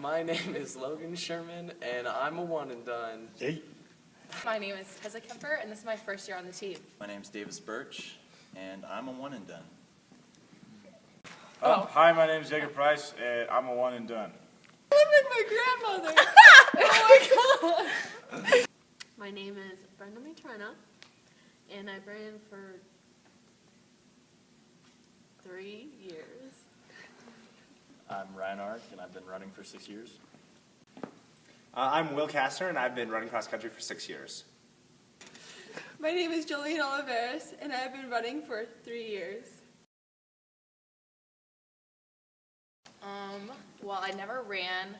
My name is Logan Sherman, and I'm a one and done. Hey. My name is Tessa Kemper, and this is my first year on the team. My name's Davis Birch, and I'm a one and done. Hi, my name's Jacob Price, and I'm a one and done. I look like my grandmother. Oh my god. My name is Brenda Matrena, and I've ran for 3 years. I'm Ryan Ark, and I've been running for 6 years. I'm Will Kastner, and I've been running cross country for 6 years. My name is Jillian Alves, and I've been running for 3 years. Well, I never ran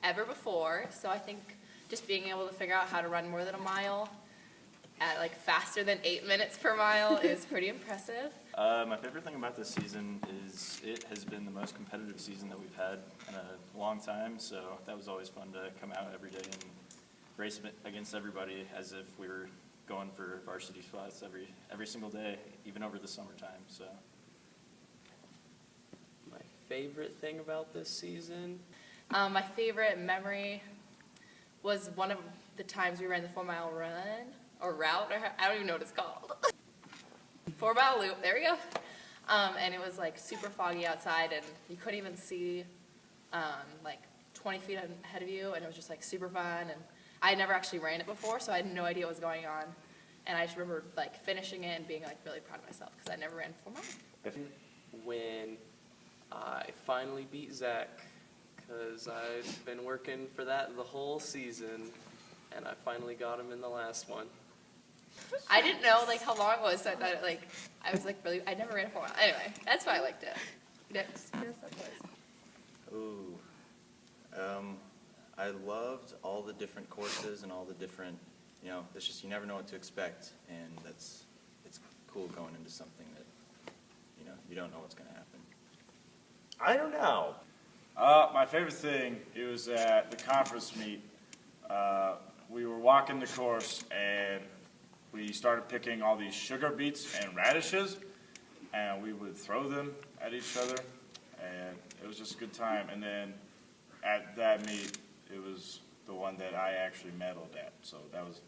ever before, so I think just being able to figure out how to run more than a mile at like faster than 8 minutes per mile is pretty impressive. My favorite thing about this season is it has been the most competitive season that we've had in a long time, so that was always fun to come out every day and race against everybody as if we were going for varsity spots every single day, even over the summertime. So. My favorite thing about this season? My favorite memory was one of the times we ran the 4-mile run, or route, or I don't even know what it's called. 4-mile loop, there we go. And it was like super foggy outside, and you couldn't even see like 20 feet ahead of you, and it was just like super fun. And I had never actually ran it before, so I had no idea what was going on. And I just remember like finishing it and being like really proud of myself because I never ran 4 miles. When I finally beat Zach, because I've been working for that the whole season, and I finally got him in the last one. I didn't know like how long it was, so I thought like I was like really I never ran a 4 mile. Anyway, that's why I liked it. Next, guess that was. Ooh. I loved all the different courses and all the different, it's just you never know what to expect, and it's cool going into something that, you don't know what's going to happen. I don't know. My favorite thing, it was at the conference meet. We were walking the course, and we started picking all these sugar beets and radishes, and we would throw them at each other, and it was just a good time. And then at that meet, it was the one that I actually medaled at, so that was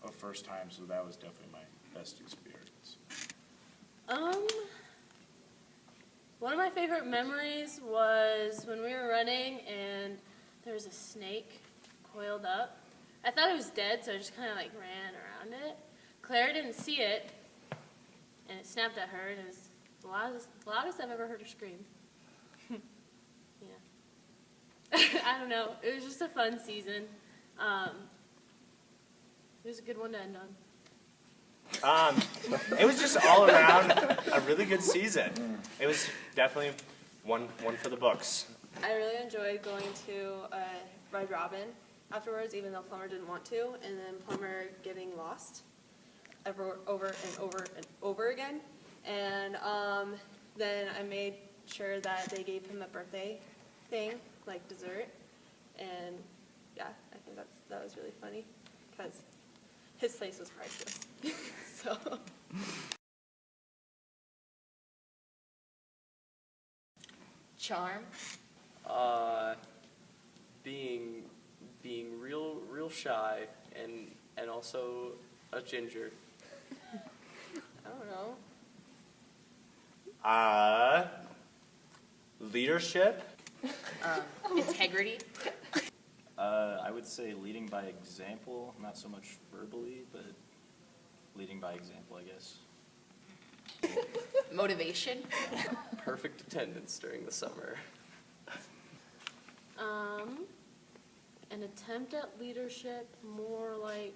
a first time, so that was definitely my best experience. One of my favorite memories was when we were running and there was a snake coiled up. I thought it was dead, so I just kind of like ran around it. Claire didn't see it, and it snapped at her, and it was the loudest I've ever heard her scream. Yeah. I don't know. It was just a fun season. It was a good one to end on. It was just all around a really good season. It was definitely one for the books. I really enjoyed going to Red Robin afterwards, even though Plummer didn't want to, and then Plummer getting lost over and over again. And then I made sure that they gave him a birthday thing, like dessert. And yeah, I think that was really funny because his face was priceless. So. Charm. Being real shy and also a ginger. I don't know. Leadership. Integrity. I would say leading by example, not so much verbally, but leading by example, I guess. Motivation. Perfect attendance during the summer. An attempt at leadership, more like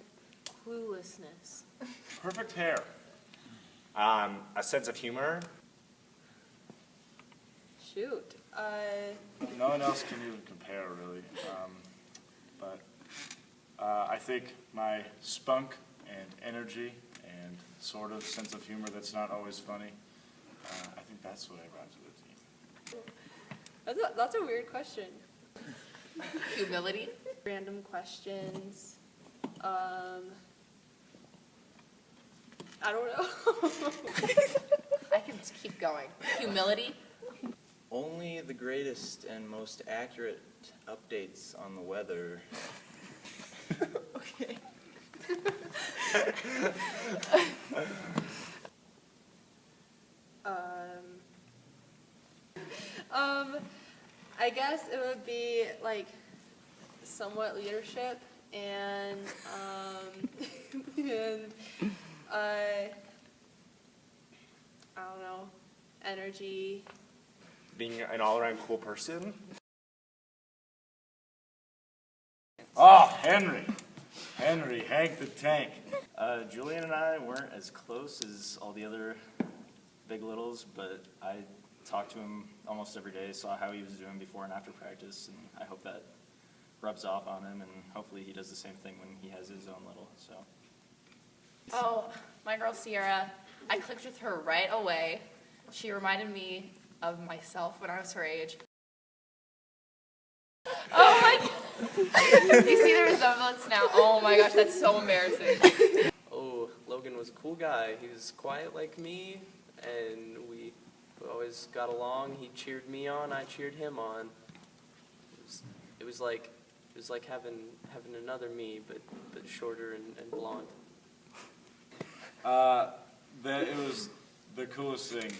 cluelessness. Perfect hair. A sense of humor. Shoot. No one else can even compare, really. But I think my spunk and energy and sort of sense of humor that's not always funny, I think that's what I brought to the team. That's a weird question. Humility. Random questions. I don't know. I can just keep going. Humility. Only the greatest and most accurate updates on the weather. Okay. I guess it would be like somewhat leadership and and I don't know, energy. Being an all-around cool person. Oh, Henry, Hank the Tank. Julian and I weren't as close as all the other big littles, but I talked to him almost every day, saw how he was doing before and after practice, and I hope that rubs off on him, and hopefully he does the same thing when he has his own little, so. Oh, my girl Sierra, I clicked with her right away. She reminded me of myself when I was her age. Oh my, you see the resemblance now? Oh my gosh, that's so embarrassing. Oh, Logan was a cool guy. He was quiet like me, and we always got along. He cheered me on, I cheered him on. It was like having another me, but shorter and blonde. That it was the coolest thing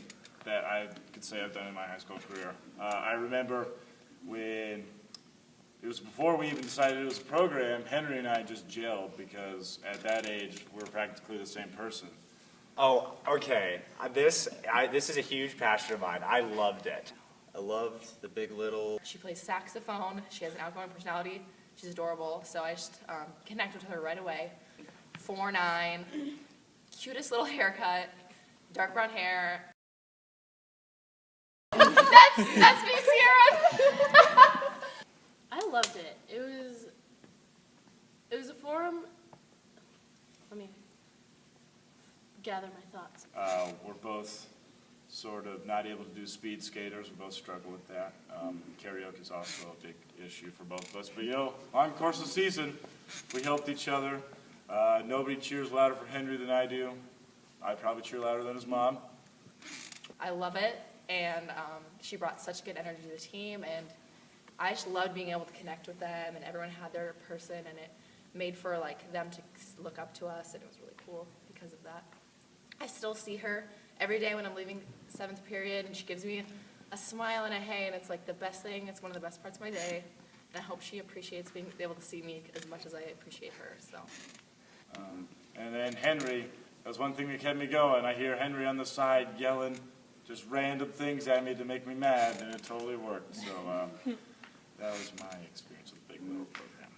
that I could say I've done in my high school career. I remember when it was before we even decided it was a program, Henry and I just gelled because at that age we were practically the same person. Oh, okay. This is a huge passion of mine. I loved it. I loved the Big Little. She plays saxophone. She has an outgoing personality. She's adorable. So I just connected with her right away. 4'9", cutest little haircut, dark brown hair. That's me, Sierra. I loved it. It was a forum. Let me gather my thoughts. We're both sort of not able to do speed skaters. We both struggle with that. Karaoke is also a big issue for both of us. But, on course of the season, we helped each other. Nobody cheers louder for Henry than I do. I probably cheer louder than his mom. I love it, and she brought such good energy to the team, and I just loved being able to connect with them, and everyone had their person, and it made for them to look up to us, and it was really cool because of that. I still see her every day when I'm leaving 7th period, and she gives me a smile and a hey, and it's like the best thing. It's one of the best parts of my day, and I hope she appreciates being able to see me as much as I appreciate her. So. And then Henry, that was one thing that kept me going. I hear Henry on the side yelling just random things at me to make me mad, and it totally worked. So that was my experience with the Big Little program.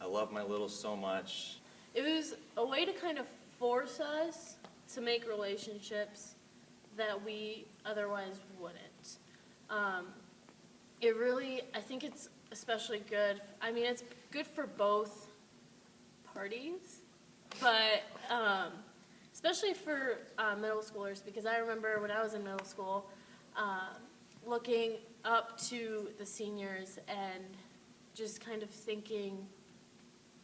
I love my little so much. It was a way to kind of force us to make relationships that we otherwise wouldn't. It really, I think it's especially good. I mean, it's good for both parties, but especially for middle schoolers, because I remember when I was in middle school, looking up to the seniors and just kind of thinking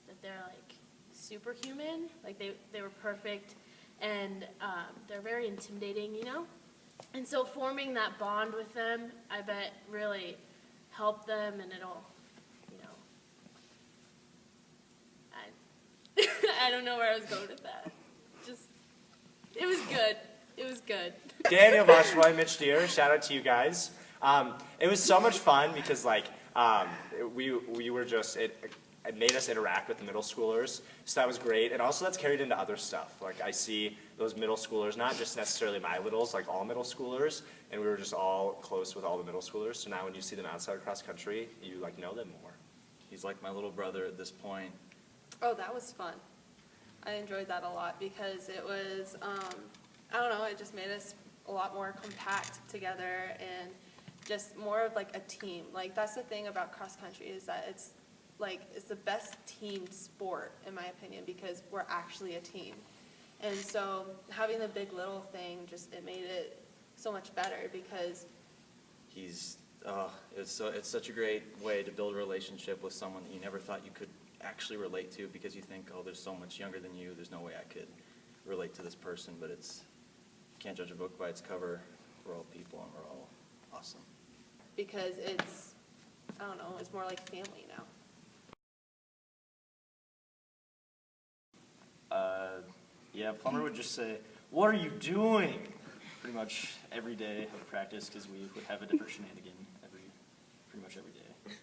that they're like superhuman, like they were perfect, and they're very intimidating, And so forming that bond with them, I bet really helped them, and it'll, I don't know where I was going with that. It was good. It was good. Daniel, Vashwa, Mitch Deere, shout out to you guys. It was so much fun because we were just, it made us interact with the middle schoolers, so that was great. And also that's carried into other stuff. Like I see those middle schoolers, not just necessarily my littles, like all middle schoolers, and we were just all close with all the middle schoolers. So now when you see them outside across country, you know them more. He's like my little brother at this point. Oh, that was fun. I enjoyed that a lot because it was, I don't know, it just made us a lot more compact together and just more of like a team. Like that's the thing about cross country is that it's the best team sport in my opinion because we're actually a team. And so having the Big Little thing it made it so much better because It's such a great way to build a relationship with someone that you never thought you could actually relate to because you think, oh, they're so much younger than you, there's no way I could relate to this person, but you can't judge a book by its cover. We're all people and we're all awesome. because it's, I don't know, it's more like family now. Yeah, Plummer would just say, "What are you doing?" Pretty much every day of practice, because we would have a different shenanigan pretty much every day.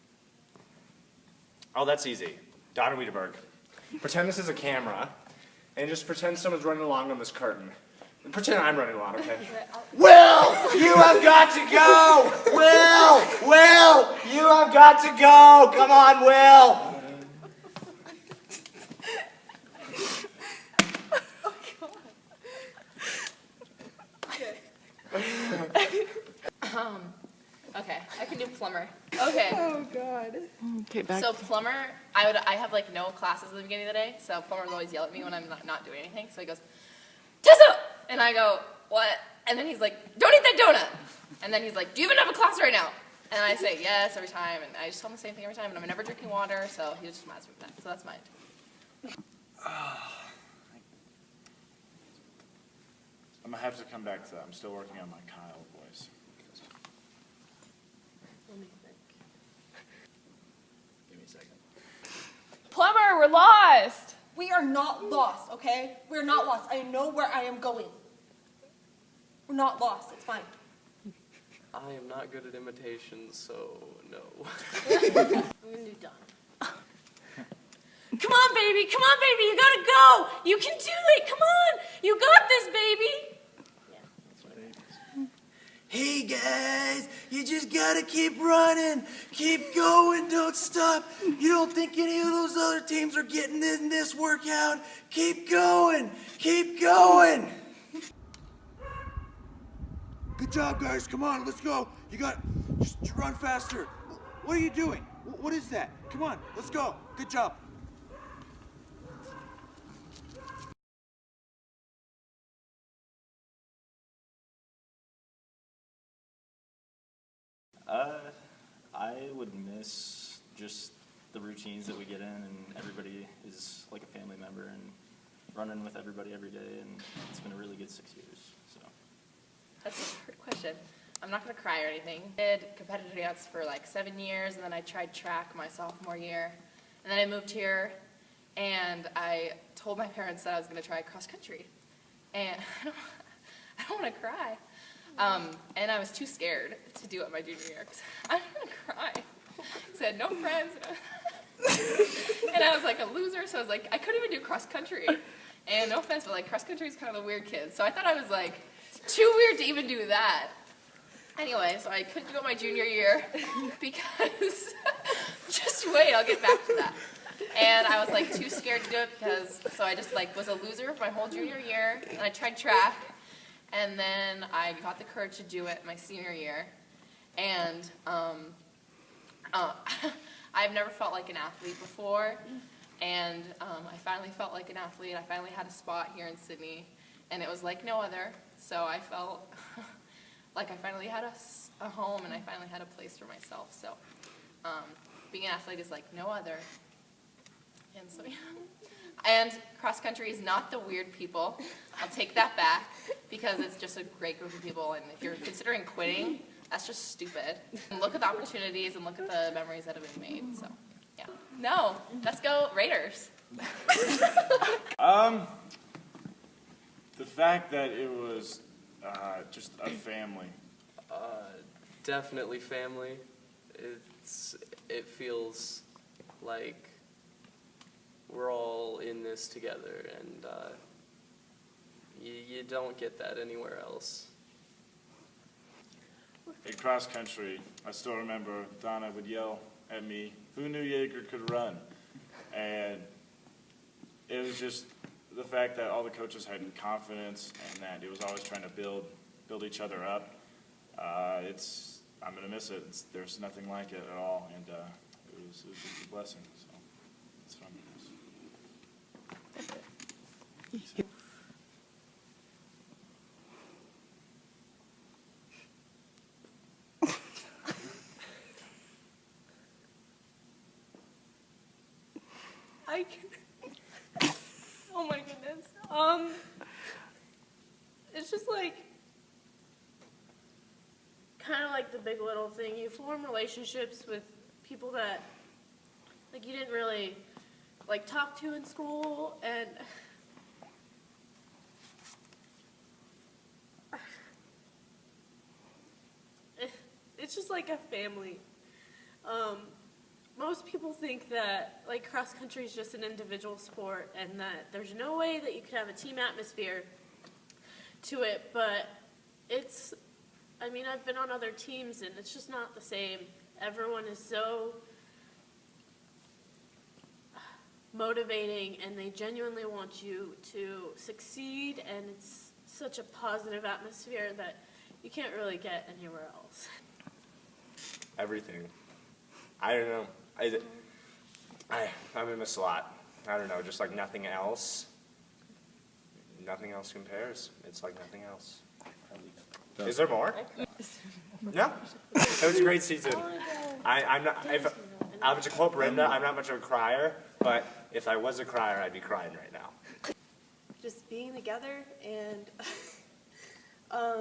Oh, that's easy. Donna Wiedeberg. Pretend this is a camera, and just pretend someone's running along on this curtain. Pretend I'm running along, okay? Will, you have got to go! Will, you have got to go! Come on, Will! Okay, I can do Plumber. Okay. Oh, God. Okay, back. So Plumber, I have like no classes at the beginning of the day, so Plumber would always yell at me when I'm not doing anything. So he goes, "Tessa!" And I go, "What?" And then he's like, "Don't eat that donut!" And then he's like, "Do you even have a class right now?" And I say yes every time, and I just tell him the same thing every time, and I'm never drinking water, so he just mad at me for that. So that's mine. I'm gonna have to come back to that. I'm still working on my Kyle voice. Let me think. Give me a second. Plumber, we're lost. We are not lost, okay? We're not lost. I know where I am going. We're not lost. It's fine. I am not good at imitations, so no. I'm gonna do Donna. Come on, baby, you gotta go! You can do it, come on! You got this, baby! Hey guys, you just gotta keep running, keep going, don't stop. You don't think any of those other teams are getting in this workout? Keep going, keep going. Good job, guys. Come on, let's go. You got, just run faster. What are you doing? What is that? Come on, let's go. Good job. I would miss just the routines that we get in, and everybody is like a family member, and running with everybody every day, and it's been a really good 6 years. So That's a hard question. I'm not going to cry or anything. I did competitive dance for like 7 years, and then I tried track my sophomore year. And then I moved here, and I told my parents that I was going to try cross country. And I don't want to cry. And I was too scared to do it my junior year, because I don't want to cry. Because I had no friends. And I was like a loser, so I was like, I couldn't even do cross country. And no offense, but like cross country is kind of the weird kid. So I thought I was like too weird to even do that. Anyway, so I couldn't do it my junior year because, just wait, I'll get back to that. And I was like too scared to do it because, so I just like was a loser for my whole junior year, and I tried track, and then I got the courage to do it my senior year. And I've never felt like an athlete before, and I finally felt like an athlete. I finally had a spot here in Sidney, and it was like no other. So I felt like I finally had a home, and I finally had a place for myself. So being an athlete is like no other. And so, yeah. And cross country is not the weird people. I'll take that back, because it's just a great group of people, and if you're considering quitting, that's just stupid. And look at the opportunities and look at the memories that have been made. So, yeah. No, let's go Raiders. The fact that it was just a family. Definitely family. It feels like we're all in this together, and you don't get that anywhere else. In cross country, I still remember Donna would yell at me, "Who knew Jaeger could run?" And it was just the fact that all the coaches had confidence, and that it was always trying to build each other up. I'm gonna miss it. There's nothing like it at all, and it was just a blessing. So it's fun. I can. Oh my goodness. It's just like kind of like the Big Little thing. You form relationships with people that, like, you didn't really, like, talk to in school, and it's just like a family. Most people think that, like, cross country is just an individual sport and that there's no way that you could have a team atmosphere to it, but it's, I mean, I've been on other teams and it's just not the same. Everyone is so motivating and they genuinely want you to succeed, and it's such a positive atmosphere that you can't really get anywhere else. Everything. I don't know. I'm gonna miss a lot. I don't know, just like nothing else. Nothing else compares. It's like nothing else. Is there more? No. It was a great season. I'm not. If I was to quote Brenda, I'm not much of a crier, but if I was a crier, I'd be crying right now. Just being together and I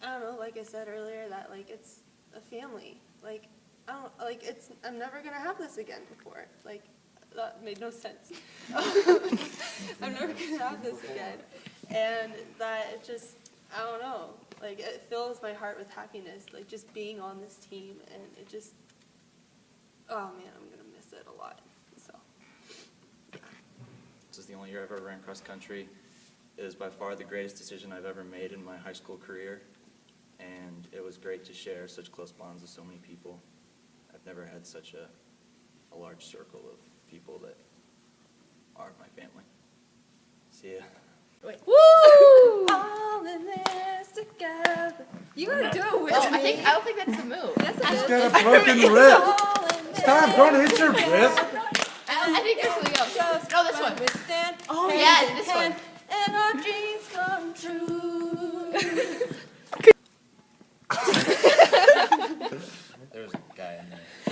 don't know, like I said earlier, that like it's a family. Like I don't like it's. I'm never gonna have this again before. Like that made no sense. I'm never gonna have this again, and that it just I don't know. Like it fills my heart with happiness. Like just being on this team, and it just oh man, I'm gonna miss it a lot. So This is the only year I've ever ran cross country. It is by far the greatest decision I've ever made in my high school career, and it was great to share such close bonds with so many people. I've never had such a large circle of people that are my family. See ya. Woo! all in this together. You gotta do it with Oh, me. I don't think that's the move. Yes, it is. Got a broken wrist. All in this Stop, don't hit your wrist. I think there's something else. Just No, this one. when we stand hand Yeah, in this hand, one. and our dreams come true. There was a guy in there.